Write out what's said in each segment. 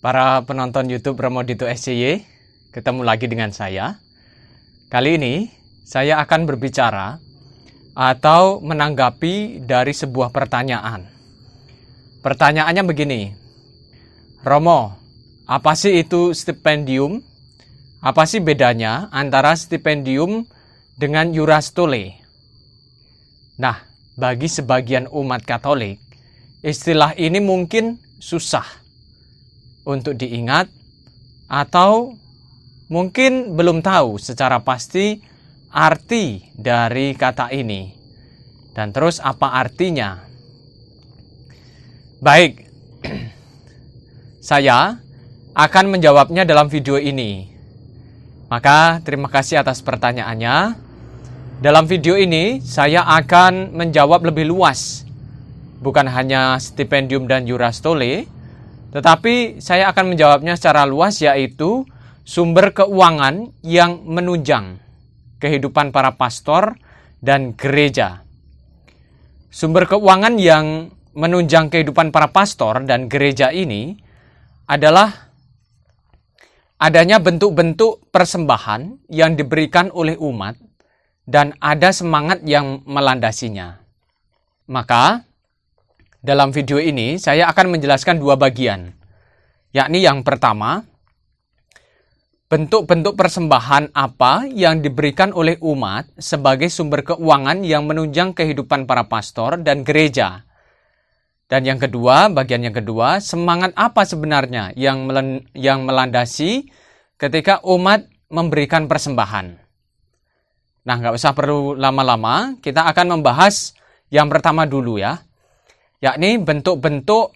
Para penonton YouTube Romo Dito SCY, ketemu lagi dengan saya. Kali ini saya akan berbicara atau menanggapi dari sebuah pertanyaan. Pertanyaannya begini, Romo, apa sih itu stipendium? Apa sih bedanya antara stipendium dengan iurastole? Nah, bagi sebagian umat Katolik, istilah ini mungkin susah untuk diingat, atau mungkin belum tahu secara pasti arti dari kata ini dan terus apa artinya. Baik, saya akan menjawabnya dalam video ini. Maka terima kasih atas pertanyaannya. Dalam video ini saya akan menjawab lebih luas, bukan hanya stipendium dan iurastole, tetapi saya akan menjawabnya secara luas, yaitu sumber keuangan yang menunjang kehidupan para pastor dan gereja. Sumber keuangan yang menunjang kehidupan para pastor dan gereja ini adalah adanya bentuk-bentuk persembahan yang diberikan oleh umat dan ada semangat yang melandasinya. Maka dalam video ini saya akan menjelaskan dua bagian, yakni yang pertama, bentuk-bentuk persembahan apa yang diberikan oleh umat sebagai sumber keuangan yang menunjang kehidupan para pastor dan gereja. Dan yang kedua, bagian yang kedua, semangat apa sebenarnya yang melandasi ketika umat memberikan persembahan. Nah, nggak usah perlu lama-lama, kita akan membahas yang pertama dulu ya, yakni bentuk-bentuk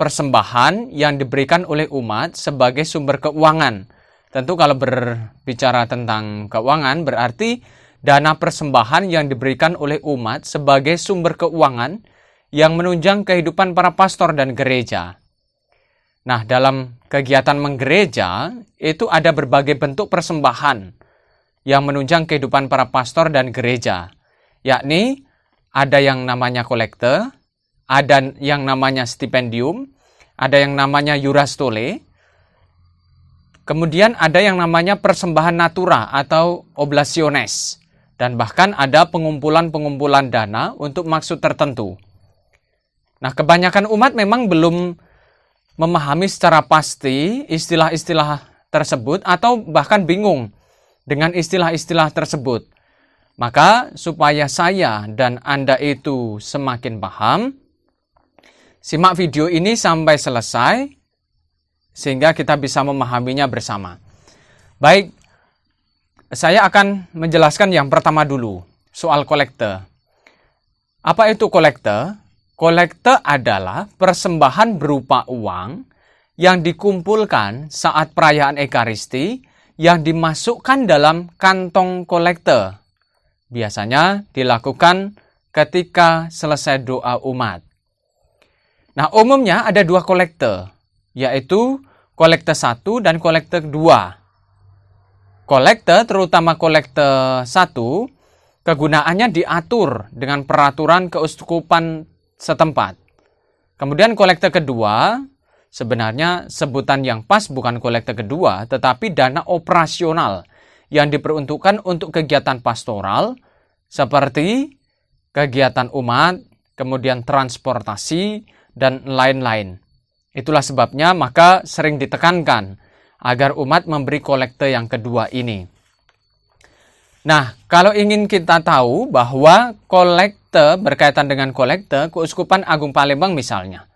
persembahan yang diberikan oleh umat sebagai sumber keuangan. Tentu kalau berbicara tentang keuangan berarti dana persembahan yang diberikan oleh umat sebagai sumber keuangan yang menunjang kehidupan para pastor dan gereja. Nah, dalam kegiatan menggereja itu ada berbagai bentuk persembahan yang menunjang kehidupan para pastor dan gereja, yakni ada yang namanya kolekte, ada yang namanya stipendium, ada yang namanya iurastole, kemudian ada yang namanya persembahan natura atau oblaciones, dan bahkan ada pengumpulan-pengumpulan dana untuk maksud tertentu. Nah, kebanyakan umat memang belum memahami secara pasti istilah-istilah tersebut atau bahkan bingung dengan istilah-istilah tersebut. Maka supaya saya dan Anda itu semakin paham, simak video ini sampai selesai sehingga kita bisa memahaminya bersama. Baik, saya akan menjelaskan yang pertama dulu, soal kolekte. Apa itu kolekte? Kolekte adalah persembahan berupa uang yang dikumpulkan saat perayaan Ekaristi yang dimasukkan dalam kantong kolekte. Biasanya dilakukan ketika selesai doa umat. Nah, umumnya ada dua kolekte, yaitu kolekte 1 dan kolekte 2. Kolekte, terutama kolekte 1, kegunaannya diatur dengan peraturan keuskupan setempat. Kemudian kolekte kedua, sebenarnya sebutan yang pas bukan kolekte kedua, tetapi dana operasional yang diperuntukkan untuk kegiatan pastoral seperti kegiatan umat, kemudian transportasi, dan lain-lain. Itulah sebabnya maka sering ditekankan agar umat memberi kolekte yang kedua ini. Nah, kalau ingin kita tahu bahwa kolekte berkaitan dengan kolekte, Keuskupan Agung Palembang misalnya,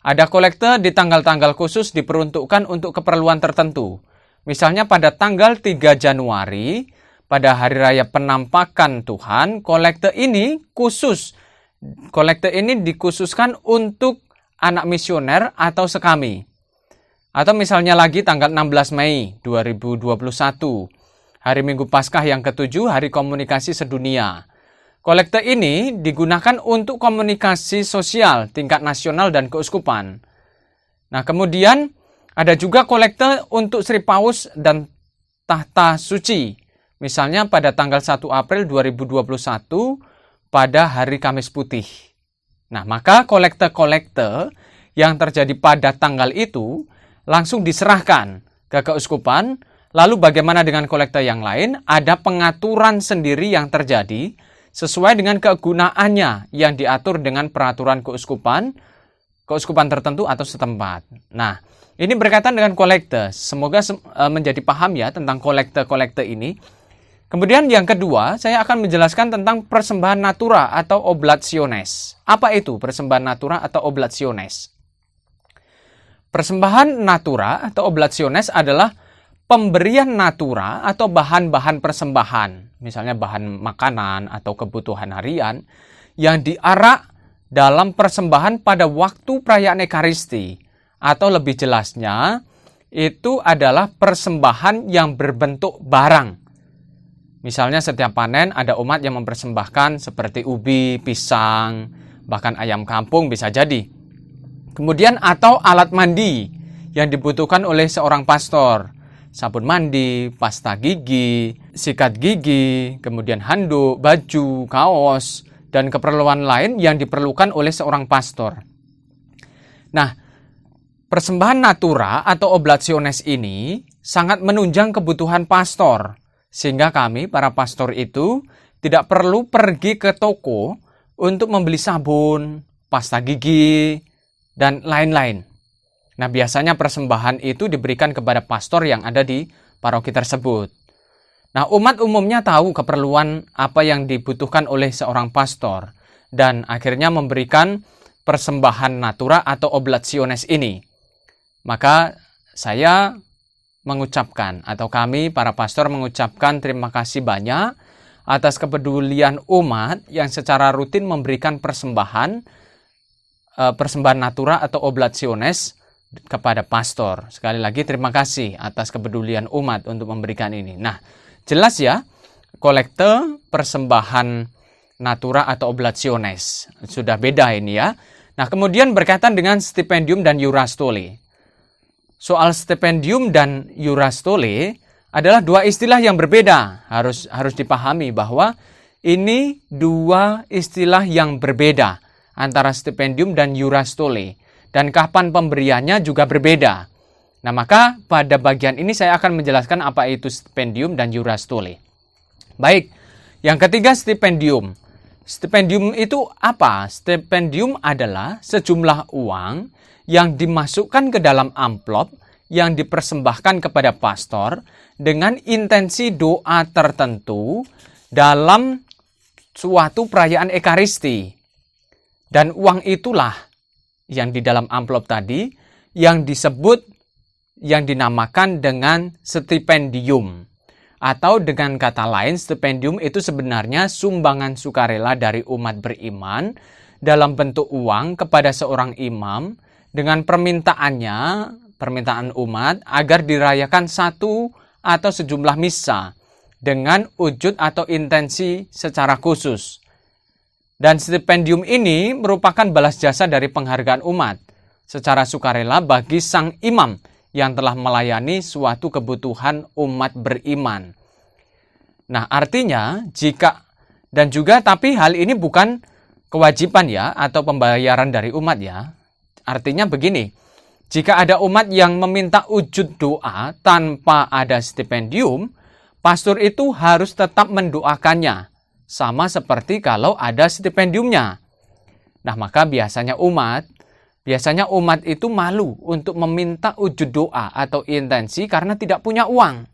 ada kolekte di tanggal-tanggal khusus diperuntukkan untuk keperluan tertentu. Misalnya pada tanggal 3 Januari, pada Hari Raya Penampakan Tuhan, kolekte ini khusus. Kolekte ini dikhususkan untuk anak misioner atau sekami. Atau misalnya lagi tanggal 16 Mei 2021, Hari Minggu Paskah yang ke-7, Hari Komunikasi Sedunia. Kolekte ini digunakan untuk komunikasi sosial tingkat nasional dan keuskupan. Nah, kemudian ada juga kolekte untuk Sri Paus dan Tahta Suci. Misalnya pada tanggal 1 April 2021 pada hari Kamis Putih. Nah, maka kolekte-kolekte yang terjadi pada tanggal itu langsung diserahkan ke keuskupan. Lalu bagaimana dengan kolekte yang lain? Ada pengaturan sendiri yang terjadi sesuai dengan kegunaannya yang diatur dengan peraturan keuskupan tertentu atau setempat. Nah, ini berkaitan dengan kolekte. Semoga menjadi paham ya tentang kolekte ini. Kemudian yang kedua, saya akan menjelaskan tentang persembahan natura atau oblationes. Apa itu persembahan natura atau oblationes? Persembahan natura atau oblationes adalah pemberian natura atau bahan-bahan persembahan, misalnya bahan makanan atau kebutuhan harian, yang diarak dalam persembahan pada waktu perayaan Ekaristi, atau lebih jelasnya, itu adalah persembahan yang berbentuk barang. Misalnya setiap panen ada umat yang mempersembahkan seperti ubi, pisang, bahkan ayam kampung bisa jadi. Kemudian atau alat mandi yang dibutuhkan oleh seorang pastor. Sabun mandi, pasta gigi, sikat gigi, kemudian handuk, baju, kaos, dan keperluan lain yang diperlukan oleh seorang pastor. Nah, persembahan natura atau oblationes ini sangat menunjang kebutuhan pastor, sehingga kami, para pastor itu, tidak perlu pergi ke toko untuk membeli sabun, pasta gigi, dan lain-lain. Nah, biasanya persembahan itu diberikan kepada pastor yang ada di paroki tersebut. Nah, umat umumnya tahu keperluan apa yang dibutuhkan oleh seorang pastor dan akhirnya memberikan persembahan natura atau oblationes ini. Maka saya mengucapkan atau kami para pastor mengucapkan terima kasih banyak atas kepedulian umat yang secara rutin memberikan persembahan natura atau oblationes kepada pastor. Sekali lagi terima kasih atas kepedulian umat untuk memberikan ini. Nah, jelas ya, kolekte persembahan natura atau oblationes. Sudah beda ini ya. Nah, kemudian berkaitan dengan stipendium dan iurastole. Soal stipendium dan iurastole adalah dua istilah yang berbeda. Harus dipahami bahwa ini dua istilah yang berbeda antara stipendium dan iurastole. Dan kapan pemberiannya juga berbeda. Nah, maka pada bagian ini saya akan menjelaskan apa itu stipendium dan iurastole. Baik, yang ketiga stipendium. Stipendium itu apa? Stipendium adalah sejumlah uang yang dimasukkan ke dalam amplop yang dipersembahkan kepada pastor dengan intensi doa tertentu dalam suatu perayaan Ekaristi. Dan uang itulah yang di dalam amplop tadi yang dinamakan dengan stipendium. Atau dengan kata lain, stipendium itu sebenarnya sumbangan sukarela dari umat beriman dalam bentuk uang kepada seorang imam dengan permintaan umat agar dirayakan satu atau sejumlah misa dengan wujud atau intensi secara khusus. Dan stipendium ini merupakan balas jasa dari penghargaan umat secara sukarela bagi sang imam yang telah melayani suatu kebutuhan umat beriman. Nah, artinya tapi hal ini bukan kewajiban ya atau pembayaran dari umat ya. Artinya begini, jika ada umat yang meminta wujud doa tanpa ada stipendium, pastor itu harus tetap mendoakannya. Sama seperti kalau ada stipendiumnya. Nah, maka biasanya umat itu malu untuk meminta wujud doa atau intensi karena tidak punya uang.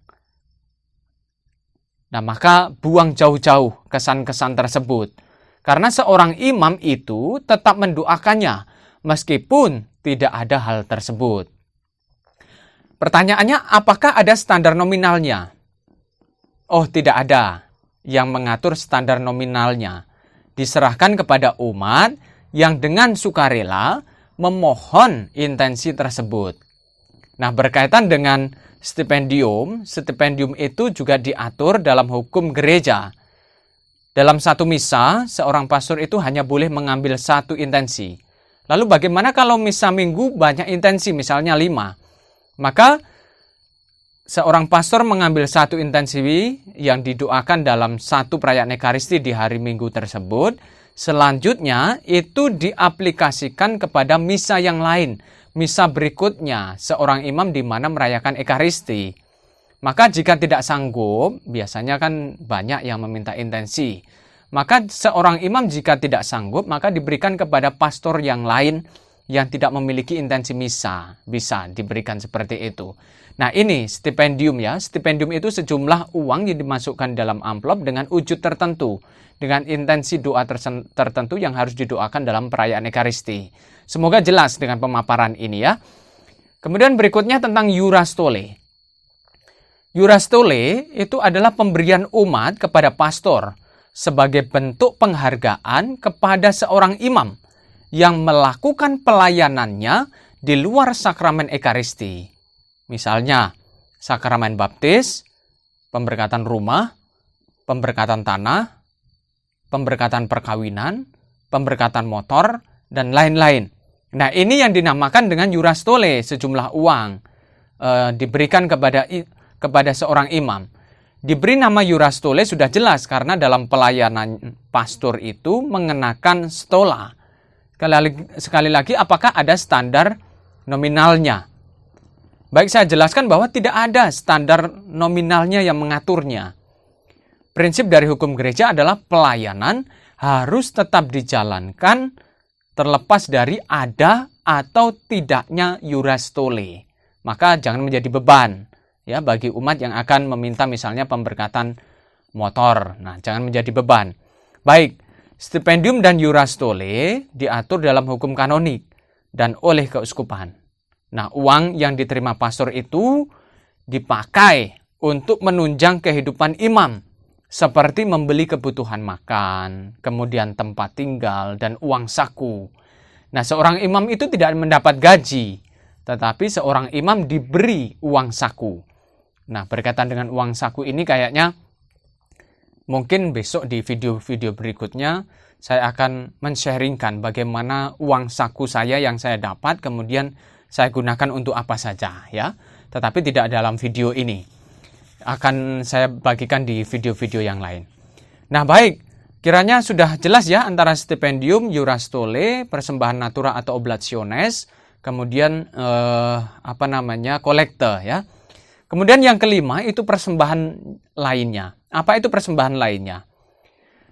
Nah, maka buang jauh-jauh kesan-kesan tersebut. Karena seorang imam itu tetap mendoakannya meskipun tidak ada hal tersebut. Pertanyaannya, apakah ada standar nominalnya? Oh, tidak ada yang mengatur standar nominalnya. Diserahkan kepada umat yang dengan sukarela memohon intensi tersebut. Nah, berkaitan dengan stipendium itu juga diatur dalam hukum gereja. Dalam satu misa, seorang pastor itu hanya boleh mengambil satu intensi. Lalu bagaimana kalau misa minggu banyak intensi, misalnya 5? Maka seorang pastor mengambil satu intensi yang didoakan dalam satu perayaan Ekaristi di hari Minggu tersebut, Selanjutnya itu diaplikasikan kepada misa yang lain. Misa berikutnya, seorang imam di mana merayakan Ekaristi. Maka jika tidak sanggup, biasanya kan banyak yang meminta intensi. Maka seorang imam jika tidak sanggup, maka diberikan kepada pastor yang lain yang tidak memiliki intensi misa. Bisa diberikan seperti itu. Nah ini stipendium ya. Stipendium itu sejumlah uang yang dimasukkan dalam amplop dengan wujud tertentu. Dengan intensi doa tertentu yang harus didoakan dalam perayaan Ekaristi. Semoga jelas dengan pemaparan ini ya. Kemudian berikutnya tentang Eurastole. Eurastole itu adalah pemberian umat kepada pastor sebagai bentuk penghargaan kepada seorang imam yang melakukan pelayanannya di luar sakramen Ekaristi. Misalnya, sakramen baptis, pemberkatan rumah, pemberkatan tanah, pemberkatan perkawinan, pemberkatan motor, dan lain-lain. Nah, ini yang dinamakan dengan Eurastole, sejumlah uang diberikan kepada seorang imam. Diberi nama Eurastole sudah jelas karena dalam pelayanan pastor itu mengenakan stola. Sekali lagi, apakah ada standar nominalnya? Baik, saya jelaskan bahwa tidak ada standar nominalnya yang mengaturnya. Prinsip dari hukum gereja adalah pelayanan harus tetap dijalankan terlepas dari ada atau tidaknya Eurastole. Maka jangan menjadi beban ya bagi umat yang akan meminta misalnya pemberkatan motor. Nah, jangan menjadi beban. Baik, stipendium dan Eurastole diatur dalam hukum kanonik dan oleh keuskupan. Nah, uang yang diterima pastor itu dipakai untuk menunjang kehidupan imam, seperti membeli kebutuhan makan, kemudian tempat tinggal, dan uang saku. Nah, seorang imam itu tidak mendapat gaji, tetapi seorang imam diberi uang saku. Nah, berkaitan dengan uang saku ini kayaknya mungkin besok di video-video berikutnya saya akan men-sharingkan bagaimana uang saku saya yang saya dapat kemudian saya gunakan untuk apa saja ya. Tetapi tidak dalam video ini. Akan saya bagikan di video-video yang lain. Nah, baik, kiranya sudah jelas ya antara stipendium, Eurastole, persembahan natura atau oblationes, kemudian kolekte ya. Kemudian yang kelima itu persembahan lainnya. Apa itu persembahan lainnya?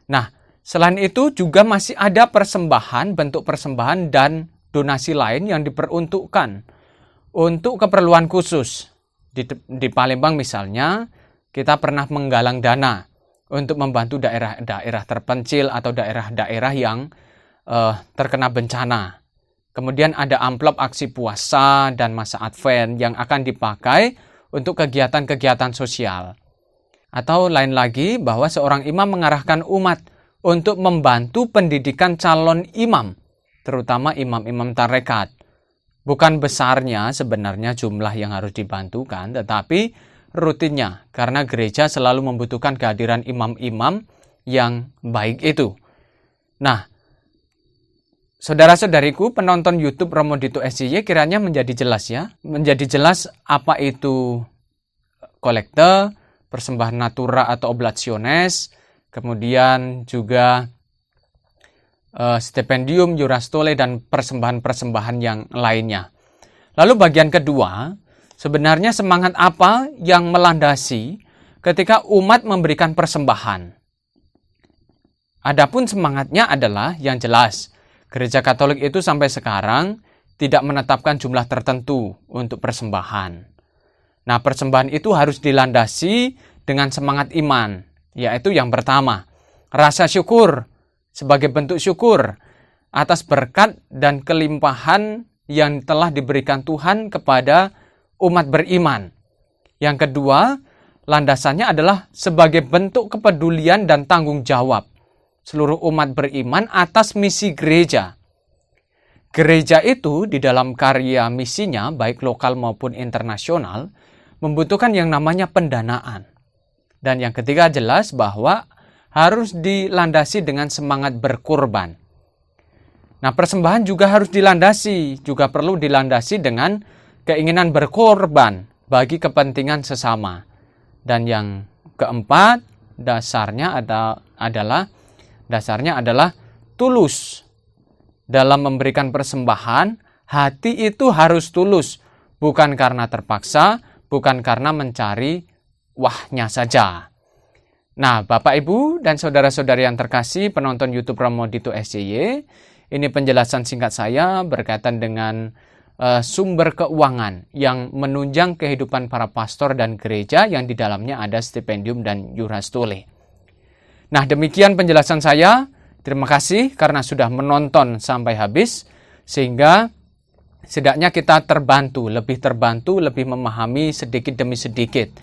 Nah, selain itu juga masih ada persembahan, bentuk persembahan dan donasi lain yang diperuntukkan untuk keperluan khusus. Di Palembang misalnya, kita pernah menggalang dana untuk membantu daerah-daerah terpencil atau daerah-daerah yang terkena bencana. Kemudian ada amplop aksi puasa dan masa Advent yang akan dipakai untuk kegiatan-kegiatan sosial. Atau lain lagi bahwa seorang imam mengarahkan umat untuk membantu pendidikan calon imam, terutama imam-imam tarekat. Bukan besarnya sebenarnya jumlah yang harus dibantukan, tetapi rutinnya, karena gereja selalu membutuhkan kehadiran imam-imam yang baik itu. Nah, saudara-saudariku, penonton YouTube Romo Dito SJY kiranya menjadi jelas ya. Menjadi jelas apa itu kolekte, persembahan natura atau oblationes, kemudian juga stipendium, Eurastole, dan persembahan-persembahan yang lainnya. Lalu bagian kedua, sebenarnya semangat apa yang melandasi ketika umat memberikan persembahan? Adapun semangatnya adalah yang jelas, Gereja Katolik itu sampai sekarang tidak menetapkan jumlah tertentu untuk persembahan. Nah, persembahan itu harus dilandasi dengan semangat iman, yaitu yang pertama, rasa syukur sebagai bentuk syukur atas berkat dan kelimpahan yang telah diberikan Tuhan kepada umat beriman. Yang kedua, landasannya adalah sebagai bentuk kepedulian dan tanggung jawab seluruh umat beriman atas misi gereja. Gereja itu di dalam karya misinya, baik lokal maupun internasional, membutuhkan yang namanya pendanaan. Dan yang ketiga jelas bahwa harus dilandasi dengan semangat berkorban. Nah, persembahan juga harus dilandasi, juga perlu dilandasi dengan keinginan berkorban bagi kepentingan sesama. Dan yang keempat, dasarnya adalah tulus dalam memberikan persembahan, hati itu harus tulus, bukan karena terpaksa, bukan karena mencari wahnya saja. Nah, Bapak, Ibu, dan saudara-saudari yang terkasih penonton YouTube Romo Dito SCY, ini penjelasan singkat saya berkaitan dengan sumber keuangan yang menunjang kehidupan para pastor dan gereja yang di dalamnya ada stipendium dan yuras tule. Nah, demikian penjelasan saya. Terima kasih karena sudah menonton sampai habis, sehingga setidaknya kita lebih terbantu, lebih memahami sedikit demi sedikit.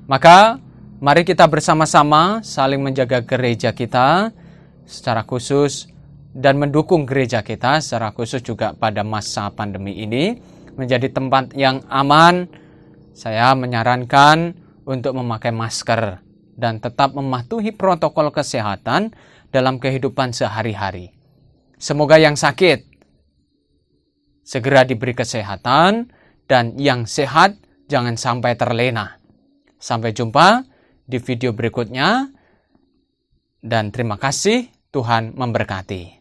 Maka, mari kita bersama-sama saling menjaga gereja kita secara khusus dan mendukung gereja kita secara khusus juga pada masa pandemi ini menjadi tempat yang aman. Saya menyarankan untuk memakai masker dan tetap mematuhi protokol kesehatan dalam kehidupan sehari-hari. Semoga yang sakit segera diberi kesehatan dan yang sehat jangan sampai terlena. Sampai jumpa di video berikutnya dan terima kasih, Tuhan memberkati.